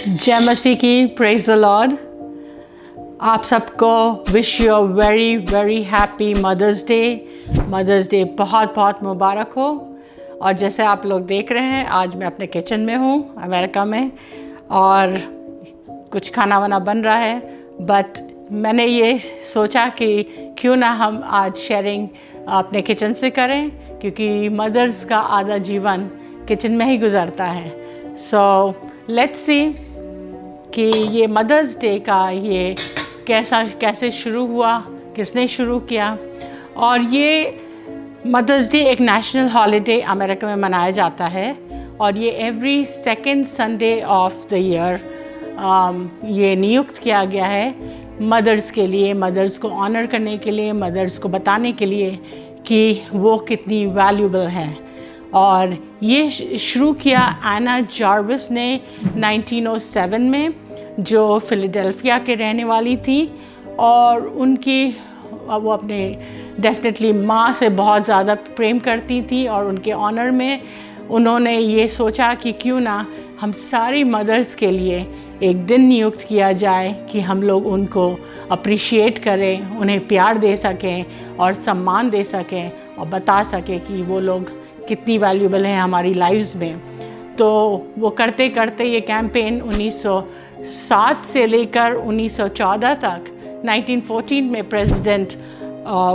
जय मसीह की, praise the lord. आप सबको wish you very very happy mother's day बहुत बहुत मुबारक हो। और जैसे आप लोग देख रहे हैं, आज मैं अपने किचन में हूँ अमेरिका में और कुछ खाना वाना बन रहा है। बट मैंने ये सोचा कि क्यों ना हम आज शेयरिंग अपने किचन से करें, क्योंकि मदर्स का आधा जीवन किचन में ही गुजरता है। सो लेट्स सी कि ये मदर्स डे का ये कैसे शुरू हुआ, किसने शुरू किया। और ये मदर्स डे एक नेशनल हॉलिडे अमेरिका में मनाया जाता है और ये every second Sunday off the year ये नियुक्त किया गया है मदर्स के लिए, मदर्स को ऑनर करने के लिए, मदर्स को बताने के लिए कि वो कितनी वैल्यूबल हैं। और ये शुरू किया एना जार्विस ने 1907 में, जो फिलाडेल्फिया के रहने वाली थी। और वो अपने डेफिनेटली माँ से बहुत ज़्यादा प्रेम करती थी और उनके ऑनर में उन्होंने ये सोचा कि क्यों ना हम सारी मदर्स के लिए एक दिन नियुक्त किया जाए कि हम लोग उनको अप्रिशिएट करें, उन्हें प्यार दे सकें और सम्मान दे सकें और बता सकें कि वो लोग कितनी वैल्यूबल हैं हमारी लाइफ्स में। तो वो करते करते ये कैंपेन 1907 से लेकर 1914 तक 1914 में प्रेसिडेंट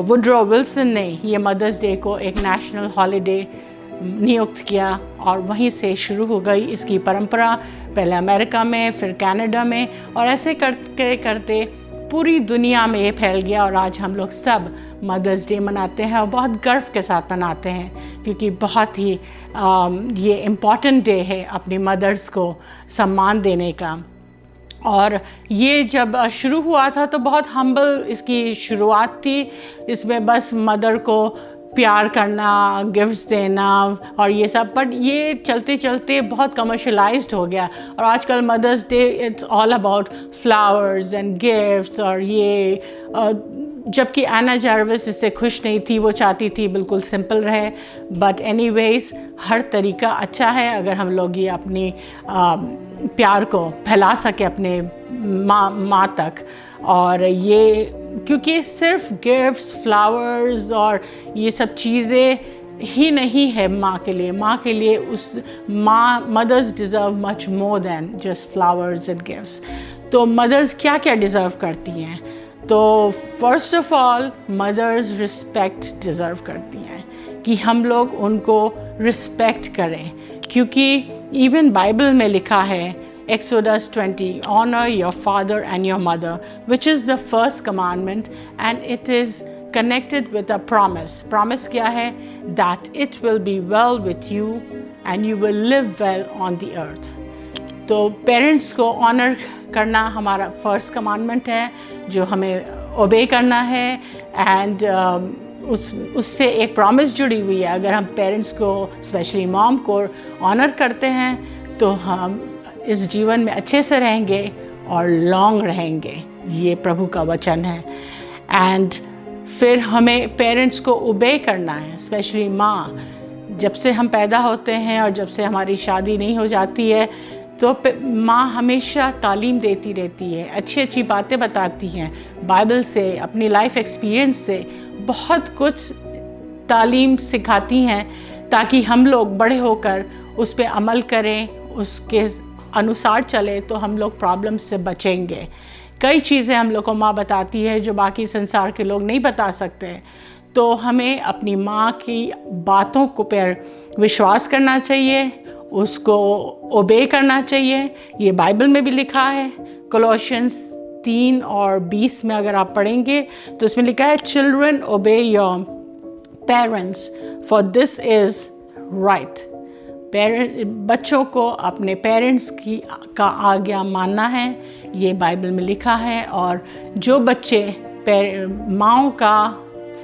वुडरो विल्सन ने ये मदर्स डे को एक नेशनल हॉलिडे नियुक्त किया और वहीं से शुरू हो गई इसकी परंपरा। पहले अमेरिका में, फिर कनाडा में, और ऐसे करते करते पूरी दुनिया में ये फैल गया। और आज हम लोग सब मदर्स डे मनाते हैं और बहुत गर्व के साथ मनाते हैं, क्योंकि बहुत ही ये इम्पॉर्टेंट डे है अपनी मदर्स को सम्मान देने का। और ये जब शुरू हुआ था तो बहुत हम्बल इसकी शुरुआत थी। इसमें बस मदर को प्यार करना, गिफ्ट्स देना और ये सब, बट ये चलते चलते बहुत कमर्शलाइज्ड हो गया। और आजकल mother's day it's all about flowers and gifts. और ये जबकि एना जार्विस इससे खुश नहीं थी, वो चाहती थी बिल्कुल सिंपल रहे। बट एनीवेज हर तरीका अच्छा है अगर हम लोग ये अपनी प्यार को फैला सके अपने माँ तक। और ये क्योंकि सिर्फ गिफ्ट्स, फ्लावर्स और ये सब चीज़ें ही नहीं है माँ के लिए उस mothers deserve much more than just flowers and gifts. तो मदर्स क्या क्या डिज़र्व करती हैं? तो first of all mothers respect deserve करती हैं, कि हम लोग उनको रिस्पेक्ट करें। क्योंकि इवन बाइबल में लिखा है Exodus 20, honor your father and your mother, which is the first commandment, and it is connected with a promise. Promise क्या है? That it will be well with you and you will live well on the earth. तो parents को honour करना हमारा first commandment है, जो हमें ओबे करना है। एंड उससे एक प्रॉमिस जुड़ी हुई है। अगर हम पेरेंट्स को, स्पेशली मॉम को ऑनर करते हैं तो हम इस जीवन में अच्छे से रहेंगे और लॉन्ग रहेंगे। ये प्रभु का वचन है। एंड फिर हमें पेरेंट्स को ओबे करना है, स्पेशली माँ। जब से हम पैदा होते हैं और जब से हमारी शादी नहीं हो जाती है तो माँ हमेशा तालीम देती रहती है, अच्छी अच्छी बातें बताती हैं, बाइबल से, अपनी लाइफ एक्सपीरियंस से बहुत कुछ तालीम सिखाती हैं, ताकि हम लोग बड़े होकर उस पर अमल करें, उसके अनुसार चले तो हम लोग प्रॉब्लम्स से बचेंगे। कई चीज़ें हम लोग को माँ बताती है जो बाकी संसार के लोग नहीं बता सकते। तो हमें अपनी माँ की बातों को पर विश्वास करना चाहिए, उसको ओबे करना चाहिए। ये बाइबल में भी लिखा है, कोलोशियंस 3 और 20 में अगर आप पढ़ेंगे तो उसमें लिखा है, चिल्ड्रन ओबे your parents for this is right. बच्चों को अपने पेरेंट्स का आज्ञा मानना है, ये बाइबल में लिखा है। और जो बच्चे माँओं का,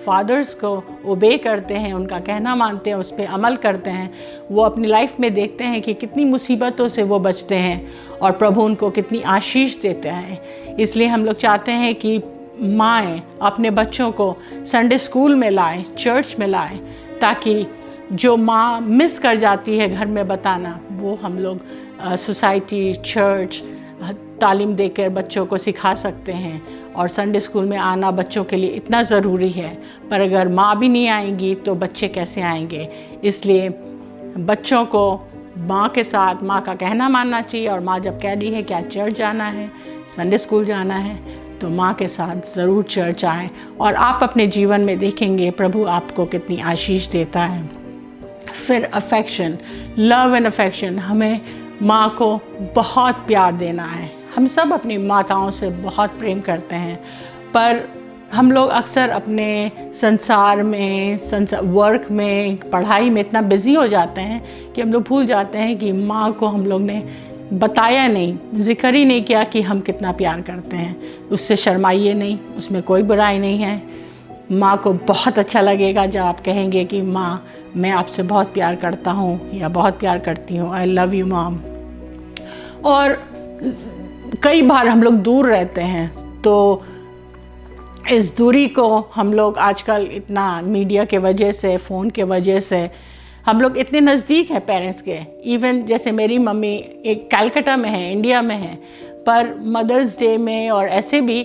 फादर्स को ओबे करते हैं, उनका कहना मानते हैं, उस पर अमल करते हैं, वो अपनी लाइफ में देखते हैं कि कितनी मुसीबतों से वो बचते हैं और प्रभु उनको कितनी आशीष देते हैं। इसलिए हम लोग चाहते हैं कि माएँ अपने बच्चों को संडे स्कूल में लाएं, चर्च में लाएं, ताकि जो माँ मिस कर जाती है घर में बताना, वो हम लोग सोसाइटी, चर्च तालीम देकर बच्चों को सिखा सकते हैं। और संडे स्कूल में आना बच्चों के लिए इतना ज़रूरी है, पर अगर माँ भी नहीं आएंगी तो बच्चे कैसे आएंगे। इसलिए बच्चों को माँ के साथ माँ का कहना मानना चाहिए, और माँ जब कह रही है कि आज चर्च जाना है, संडे स्कूल जाना है, तो माँ के साथ ज़रूर चर्च आएँ। और आप अपने जीवन में देखेंगे प्रभु आपको कितनी आशीष देता है। फिर अफेक्शन, लव एंड अफेक्शन, हमें माँ को बहुत प्यार देना है। हम सब अपनी माताओं से बहुत प्रेम करते हैं, पर हम लोग अक्सर अपने संसार में, वर्क में, पढ़ाई में इतना बिज़ी हो जाते हैं कि हम लोग भूल जाते हैं कि माँ को हम लोग ने बताया नहीं, जिक्र ही नहीं किया कि हम कितना प्यार करते हैं। उससे शर्माइए नहीं, उसमें कोई बुराई नहीं है। माँ को बहुत अच्छा लगेगा जब आप कहेंगे कि माँ, मैं आपसे बहुत प्यार करता हूँ या बहुत प्यार करती हूँ, आई लव यू मॉम। और कई बार हम लोग दूर रहते हैं, तो इस दूरी को हम लोग आजकल इतना मीडिया के वजह से, फ़ोन के वजह से हम लोग इतने नज़दीक हैं पेरेंट्स के। इवन जैसे मेरी मम्मी एक कलकत्ता में है, इंडिया में है, पर मदर्स डे में और ऐसे भी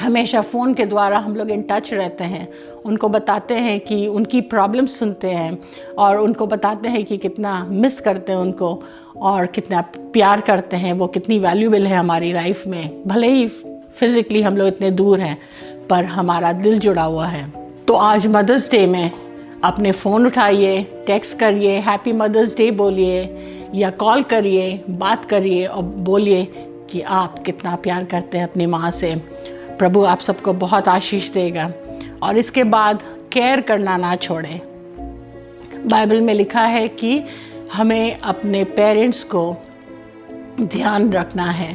हमेशा फ़ोन के द्वारा हम लोग इन टच रहते हैं। उनको बताते हैं कि उनकी प्रॉब्लम्स सुनते हैं, और उनको बताते हैं कि कितना मिस करते हैं उनको और कितना प्यार करते हैं, वो कितनी वैल्यूबल है हमारी लाइफ में। भले ही फिज़िकली हम लोग इतने दूर हैं, पर हमारा दिल जुड़ा हुआ है। तो आज मदर्स डे में अपने फ़ोन उठाइए, टेक्स्ट करिए, हैप्पी मदर्स डे बोलिए, या कॉल करिए, बात करिए और बोलिए कि आप कितना प्यार करते हैं अपनी माँ से। प्रभु आप सबको बहुत आशीष देगा। और इसके बाद केयर करना ना छोड़ें। बाइबल में लिखा है कि हमें अपने पेरेंट्स को ध्यान रखना है,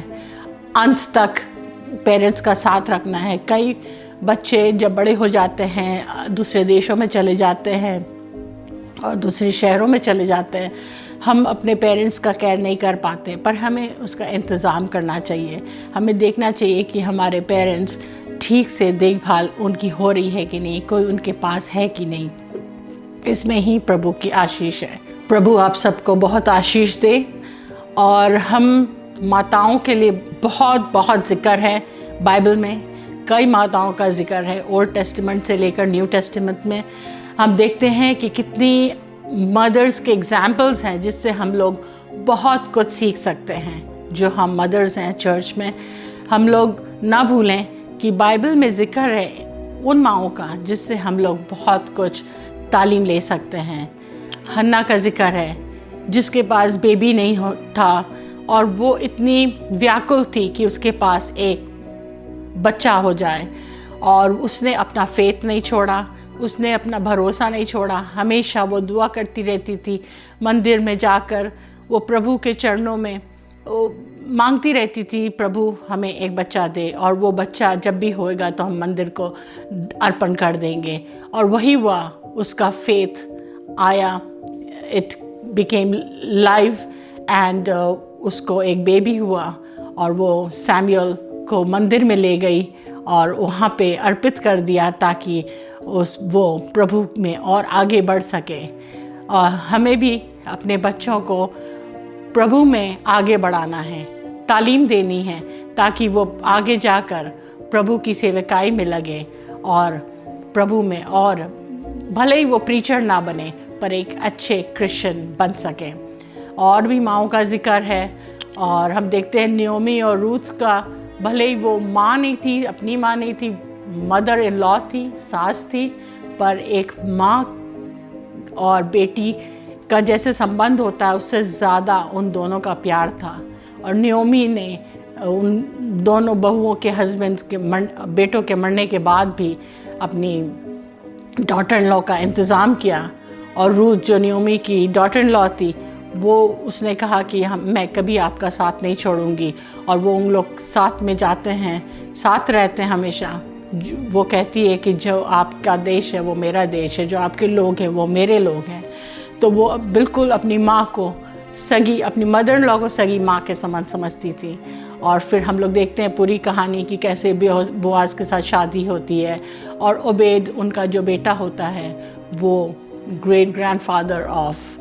अंत तक पेरेंट्स का साथ रखना है। कई बच्चे जब बड़े हो जाते हैं, दूसरे देशों में चले जाते हैं और दूसरे शहरों में चले जाते हैं, हम अपने पेरेंट्स का केयर नहीं कर पाते, पर हमें उसका इंतज़ाम करना चाहिए। हमें देखना चाहिए कि हमारे पेरेंट्स ठीक से देखभाल उनकी हो रही है कि नहीं, कोई उनके पास है कि नहीं। इसमें ही प्रभु की आशीष है। प्रभु आप सबको बहुत आशीष दे। और हम माताओं के लिए बहुत बहुत जिक्र है बाइबल में। कई माताओं का जिक्र है, ओल्ड टेस्टामेंट से लेकर न्यू टेस्टामेंट में। हम देखते हैं कि कितनी मदर्स के एग्जाम्पल्स हैं जिससे हम लोग बहुत कुछ सीख सकते हैं। जो हम मदर्स हैं चर्च में, हम लोग ना भूलें कि बाइबल में जिक्र है उन माँओं का जिससे हम लोग बहुत कुछ तालीम ले सकते हैं। हन्ना का जिक्र है जिसके पास बेबी नहीं था, और वो इतनी व्याकुल थी कि उसके पास एक बच्चा हो जाए, और उसने अपना फेथ नहीं छोड़ा, उसने अपना भरोसा नहीं छोड़ा। हमेशा वो दुआ करती रहती थी, मंदिर में जाकर वो प्रभु के चरणों में मांगती रहती थी, प्रभु हमें एक बच्चा दे, और वो बच्चा जब भी होएगा तो हम मंदिर को अर्पण कर देंगे। और वही हुआ, उसका फेथ आया, इट बिकेम लाइव, एंड उसको एक बेबी हुआ, और वो सैमुअल को मंदिर में ले गई और वहाँ पे अर्पित कर दिया ताकि वो प्रभु में और आगे बढ़ सके। और हमें भी अपने बच्चों को प्रभु में आगे बढ़ाना है, तालीम देनी है, ताकि वो आगे जाकर प्रभु की सेवकाई में लगे और प्रभु में, और भले ही वो प्रीचर ना बने पर एक अच्छे क्रिश्चियन बन सके। और भी माँओं का जिक्र है, और हम देखते हैं नियोमी और रूथ का, भले ही वो माँ नहीं थी, अपनी माँ नहीं थी, मदर इन लॉ थी, सास थी, पर एक माँ और बेटी का जैसे संबंध होता है उससे ज़्यादा उन दोनों का प्यार था। और नियोमी ने उन दोनों बहुओं के हस्बैंड्स के बेटों के मरने के बाद भी अपनी डॉटर इन लॉ का इंतज़ाम किया। और रूथ जो नियोमी की डॉटर इन लॉ थी, वो उसने कहा कि मैं कभी आपका साथ नहीं छोड़ूंगी, और वो उन लोग साथ में जाते हैं, साथ रहते हैं हमेशा। वो कहती है कि जो आपका देश है वो मेरा देश है, जो आपके लोग हैं वो मेरे लोग हैं। तो वो बिल्कुल अपनी माँ को सगी, अपनी मदर इन लॉ को सगी माँ के समान समझती थी। और फिर हम लोग देखते हैं पूरी कहानी कि कैसे बोआज के साथ शादी होती है, और ओबेद उनका जो बेटा होता है वो ग्रेट ग्रैंडफादर ऑफ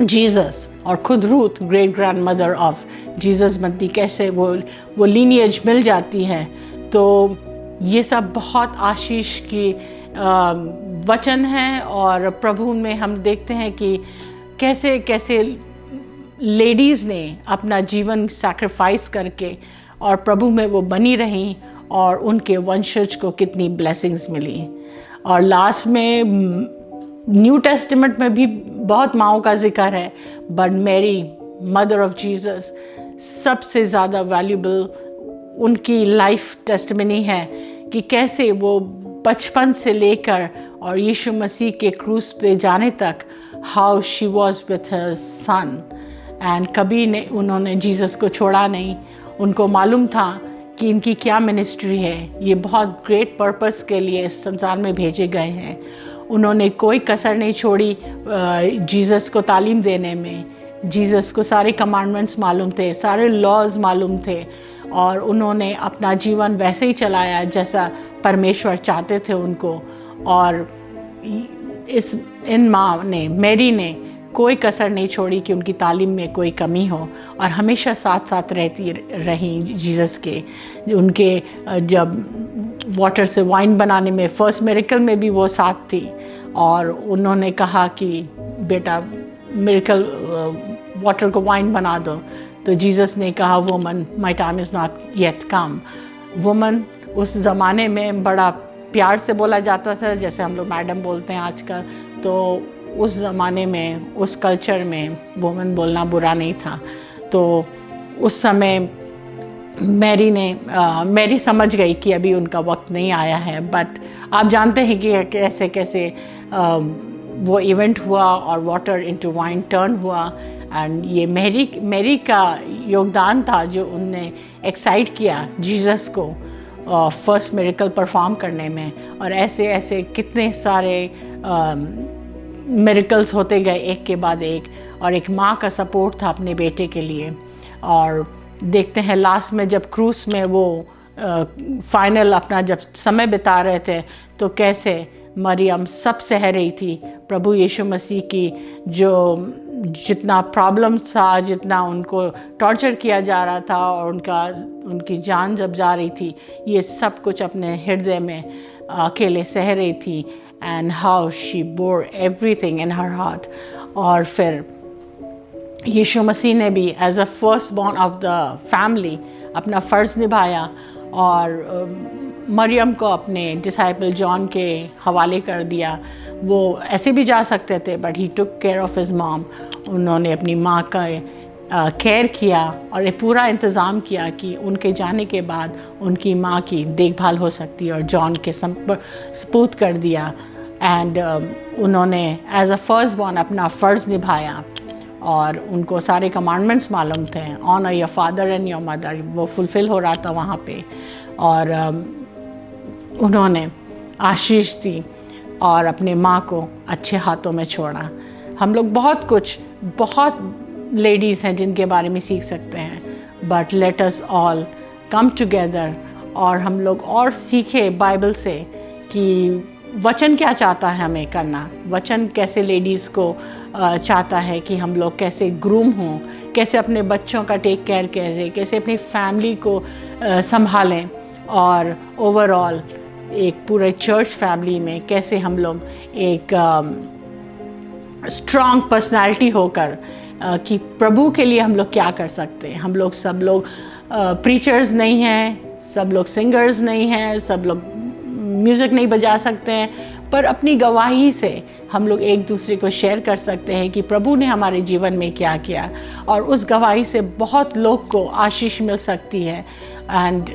जीसस और खुद Ruth great grand mother of Jesus बनती, कैसे वो लीनिएज मिल जाती है। तो ये सब बहुत आशीष की वचन है। और प्रभु में हम देखते हैं कि कैसे कैसे लेडीज़ ने अपना जीवन सैक्रिफाइस करके और प्रभु में वो बनी रहीं और उनके वंशज को कितनी ब्लेसिंग्स मिली। और लास्ट में न्यू टेस्टिमेंट में भी बहुत माँओं का जिक्र है, but Mary mother of Jesus सबसे ज़्यादा वैल्यूबल उनकी लाइफ टेस्टिमनी है कि कैसे वो बचपन से लेकर और यीशु मसीह के क्रूस पे जाने तक how she was with her son and कभी ने उन्होंने जीसस को छोड़ा नहीं। उनको मालूम था कि इनकी क्या मिनिस्ट्री है, ये बहुत ग्रेट पर्पस के लिए इस संसार में भेजे गए हैं। उन्होंने कोई कसर नहीं छोड़ी जीसस को तालीम देने में। जीसस को सारे कमांडमेंट्स मालूम थे, सारे लॉज मालूम थे और उन्होंने अपना जीवन वैसे ही चलाया जैसा परमेश्वर चाहते थे उनको। और इन माँ ने, मैरी ने कोई कसर नहीं छोड़ी कि उनकी तालीम में कोई कमी हो और हमेशा साथ साथ रहती रही जीसस के। उनके जब वाटर से वाइन बनाने में फर्स्ट मिरेकल में भी वो साथ थी और उन्होंने कहा कि बेटा मिरेकल वाटर को वाइन बना दो, तो जीसस ने कहा woman my time is not yet come. Woman उस ज़माने में बड़ा प्यार से बोला जाता था, जैसे हम लोग मैडम बोलते हैं आजकल। तो उस ज़माने में, उस कल्चर में वुमन बोलना बुरा नहीं था। तो उस समय मैरी समझ गई कि अभी उनका वक्त नहीं आया है। बट आप जानते हैं कि कैसे कैसे वो इवेंट हुआ और वाटर इनटू वाइन टर्न हुआ। एंड ये मैरी का योगदान था जो उनने एक्साइट किया जीसस को फर्स्ट मिरेकल परफॉर्म करने में। और ऐसे ऐसे कितने सारे मिरेकल्स होते गए एक के बाद एक, और एक माँ का सपोर्ट था अपने बेटे के लिए। और देखते हैं लास्ट में जब क्रूस में वो फाइनल अपना जब समय बिता रहे थे तो कैसे मरियम सब सह रही थी प्रभु यीशु मसीह की जो जितना प्रॉब्लम था, जितना उनको टॉर्चर किया जा रहा था और उनकी जान जब जा रही थी, ये सब कुछ अपने हृदय में अकेले सह रही थी। And how she bore everything in her heart. और फिर यीशु मसीह ने भी as a first born of the family अपना फ़र्ज़ निभाया और मरियम को अपने डिसाइपल जॉन के हवाले कर दिया। वो ऐसे भी जा सकते थे but he took care of his mom. उन्होंने अपनी माँ का केयर किया और एक पूरा इंतज़ाम किया कि उनके जाने के बाद उनकी माँ की देखभाल हो सकती है, और जॉन के सपूत कर दिया। एंड उन्होंने एज अ फर्स्ट बॉर्न अपना फ़र्ज़ निभाया और उनको सारे कमांडमेंट्स मालूम थे। Honour your father and your mother, वो फुलफ़िल हो रहा था वहाँ पे। और उन्होंने आशीष दी और अपने माँ को अच्छे हाथों में छोड़ा। हम लोग बहुत लेडीज़ हैं जिनके बारे में सीख सकते हैं, but let us all come together और हम लोग और सीखे बाइबल से कि वचन क्या चाहता है हमें करना। वचन कैसे लेडीज़ को चाहता है कि हम लोग कैसे ग्रूम हों, कैसे अपने बच्चों का टेक केयर कैसे अपनी फैमिली को संभालें, और ओवरऑल एक पूरे चर्च फैमिली में कैसे हम लोग एक स्ट्रॉन्ग पर्सनालिटी होकर कि प्रभु के लिए हम लोग क्या कर सकते हैं। हम लोग सब लोग प्रीचर्स नहीं हैं, सब लोग सिंगर्स नहीं हैं, सब लोग म्यूज़िक नहीं बजा सकते हैं, पर अपनी गवाही से हम लोग एक दूसरे को शेयर कर सकते हैं कि प्रभु ने हमारे जीवन में क्या किया, और उस गवाही से बहुत लोग को आशीष मिल सकती है। एंड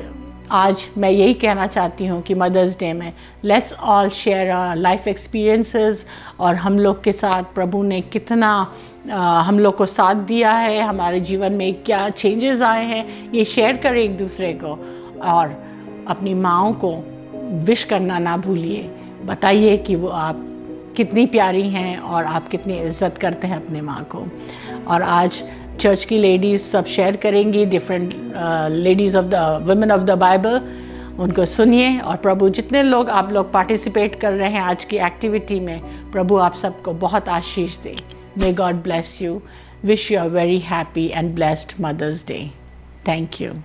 आज मैं यही कहना चाहती हूँ कि मदर्स डे में let's all share life experiences, और हम लोग के साथ प्रभु ने कितना हम लोग को साथ दिया है, हमारे जीवन में क्या चेंजेस आए हैं, ये शेयर करें एक दूसरे को। और अपनी माँओं को विश करना ना भूलिए, बताइए कि वो आप कितनी प्यारी हैं और आप कितनी इज्जत करते हैं अपने माँ को। और आज चर्च की लेडीज़ सब शेयर करेंगी, different ladies of the women of the Bible, उनको सुनिए। और प्रभु जितने लोग आप लोग पार्टिसिपेट कर रहे हैं आज की एक्टिविटी में, प्रभु आप सबको बहुत आशीष दे। May God bless you. Wish you a very happy and blessed Mother's Day. Thank you.